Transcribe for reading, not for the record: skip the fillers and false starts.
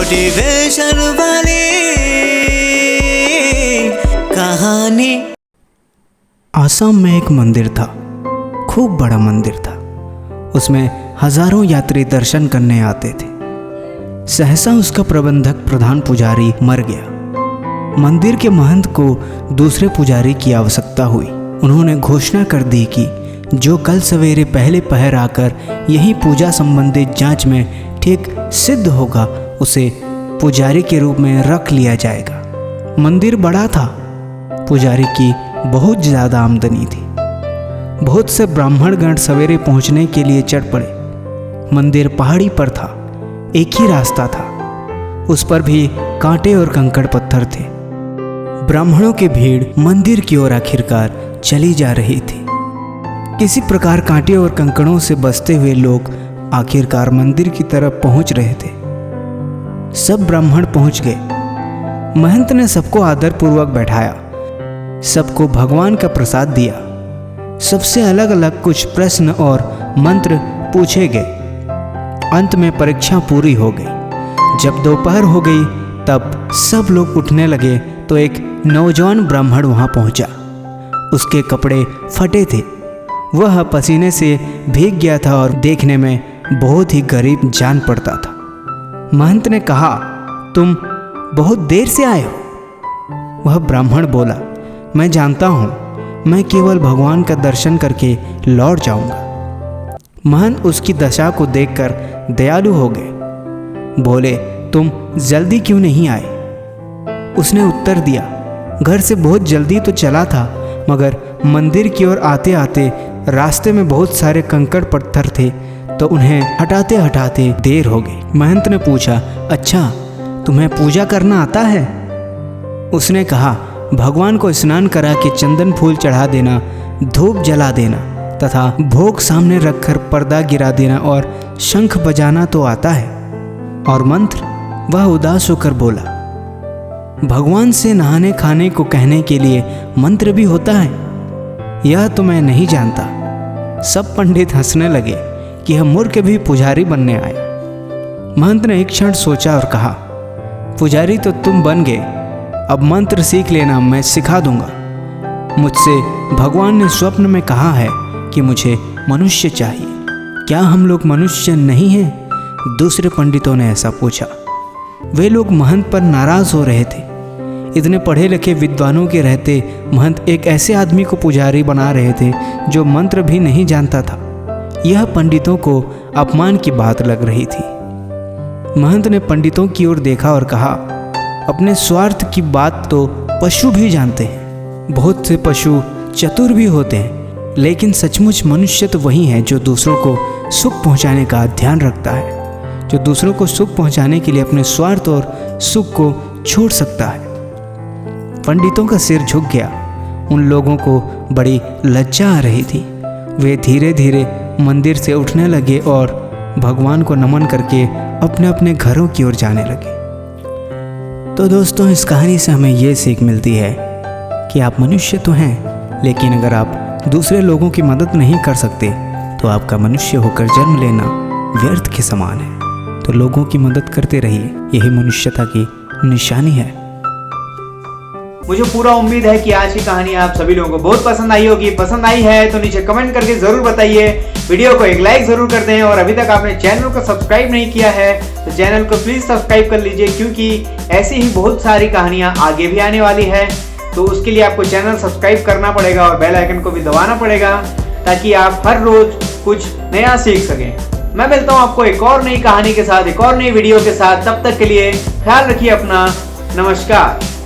Motivation वाली कहानी। आसाम में एक मंदिर था, खूब बड़ा मंदिर था। उसमें हजारों यात्री दर्शन करने आते थे। सहसा उसका प्रबंधक प्रधान पुजारी मर गया। मंदिर के महंत को दूसरे पुजारी की आवश्यकता हुई। उन्होंने घोषणा कर दी कि जो कल सवेरे पहले पहर आकर यही पूजा संबंधित जांच में ठीक सिद्ध होगा उसे पुजारी के रूप में रख लिया जाएगा। मंदिर बड़ा था, पुजारी की बहुत ज़्यादा आमदनी थी। बहुत से ब्राह्मणगण सवेरे पहुंचने के लिए चढ़ पड़े। मंदिर पहाड़ी पर था, एक ही रास्ता था, उस पर भी कांटे और कंकड़ पत्थर थे। ब्राह्मणों की भीड़ मंदिर की ओर आखिरकार चली जा रही थी। किसी प्रकार कांटे और कंकड़ों से बचते हुए लोग आखिरकार मंदिर की तरफ पहुंच रहे थे। सब ब्राह्मण पहुंच गए। महंत ने सबको आदरपूर्वक बैठाया, सबको भगवान का प्रसाद दिया। सबसे अलग अलग कुछ प्रश्न और मंत्र पूछे गए। अंत में परीक्षा पूरी हो गई। जब दोपहर हो गई तब सब लोग उठने लगे तो एक नौजवान ब्राह्मण वहां पहुंचा। उसके कपड़े फटे थे, वह पसीने से भीग गया था और देखने में बहुत ही गरीब जान पड़ता था। महंत ने कहा, तुम बहुत देर से आए हो। वह ब्राह्मण बोला, मैं जानता हूँ, मैं केवल भगवान का दर्शन करके लौट जाऊंगा। महंत उसकी दशा को देखकर दयालु हो गए। बोले, तुम जल्दी क्यों नहीं आए? उसने उत्तर दिया, घर से बहुत जल्दी तो चला था, मगर मंदिर की ओर आते आते रास्ते में बहुत सारे कंकड़ पत्थर थे तो उन्हें हटाते हटाते देर हो गई। महंत ने पूछा, अच्छा तुम्हें पूजा करना आता है? उसने कहा, भगवान को स्नान करा के चंदन फूल चढ़ा देना, धूप जला देना तथा भोग सामने रखकर पर्दा गिरा देना और शंख बजाना तो आता है। और मंत्र? वह उदास होकर बोला, भगवान से नहाने खाने को कहने के लिए मंत्र भी होता है? यह तो मैं नहीं जानता। सब पंडित हंसने लगे कि यह मूर्ख भी पुजारी बनने आया। महंत ने एक क्षण सोचा और कहा, पुजारी तो तुम बन गए, अब मंत्र सीख लेना, मैं सिखा दूंगा। मुझसे भगवान ने स्वप्न में कहा है कि मुझे मनुष्य चाहिए। क्या हम लोग मनुष्य नहीं हैं? दूसरे पंडितों ने ऐसा पूछा। वे लोग महंत पर नाराज हो रहे थे। इतने पढ़े लिखे विद्वानों के रहते महंत एक ऐसे आदमी को पुजारी बना रहे थे जो मंत्र भी नहीं जानता था। यह पंडितों को अपमान की बात लग रही थी। महंत ने पंडितों की ओर देखा और कहा, अपने स्वार्थ की बात तो पशु भी जानते हैं। बहुत से पशु चतुर भी होते हैं, लेकिन सचमुच मनुष्य तो वही है जो दूसरों को सुख पहुंचाने का ध्यान रखता है, जो दूसरों को सुख पहुंचाने के लिए अपने स्वार्थ और सुख को छोड़ सकता है। पंडितों का सिर झुक गया। उन लोगों को बड़ी लज्जा आ रही थी। वे धीरे धीरे मंदिर से उठने लगे और भगवान को नमन करके अपने अपने घरों की ओर जाने लगे। तो दोस्तों, इस कहानी से हमें ये सीख मिलती है कि आप मनुष्य तो हैं, लेकिन अगर आप दूसरे लोगों की मदद नहीं कर सकते तो आपका मनुष्य होकर जन्म लेना व्यर्थ के समान है। तो लोगों की मदद करते रहिए, यही मनुष्यता की निशानी है। मुझे पूरा उम्मीद है कि आज की कहानी आप सभी लोगों को बहुत पसंद आई होगी। पसंद आई है तो नीचे कमेंट करके जरूर बताइए। वीडियो को एक लाइक जरूर कर दें और अभी तक आपने चैनल को सब्सक्राइब नहीं किया है तो चैनल को प्लीज सब्सक्राइब कर लीजिए, क्योंकि ऐसी ही बहुत सारी कहानियां आगे भी आने वाली है। तो उसके लिए आपको चैनल सब्सक्राइब करना पड़ेगा और बेल आइकन को भी दबाना पड़ेगा, ताकि आप हर रोज कुछ नया सीख सकें। मैं मिलता हूँ आपको एक और नई कहानी के साथ, एक और नई वीडियो के साथ। तब तक के लिए ख्याल रखिए अपना। नमस्कार।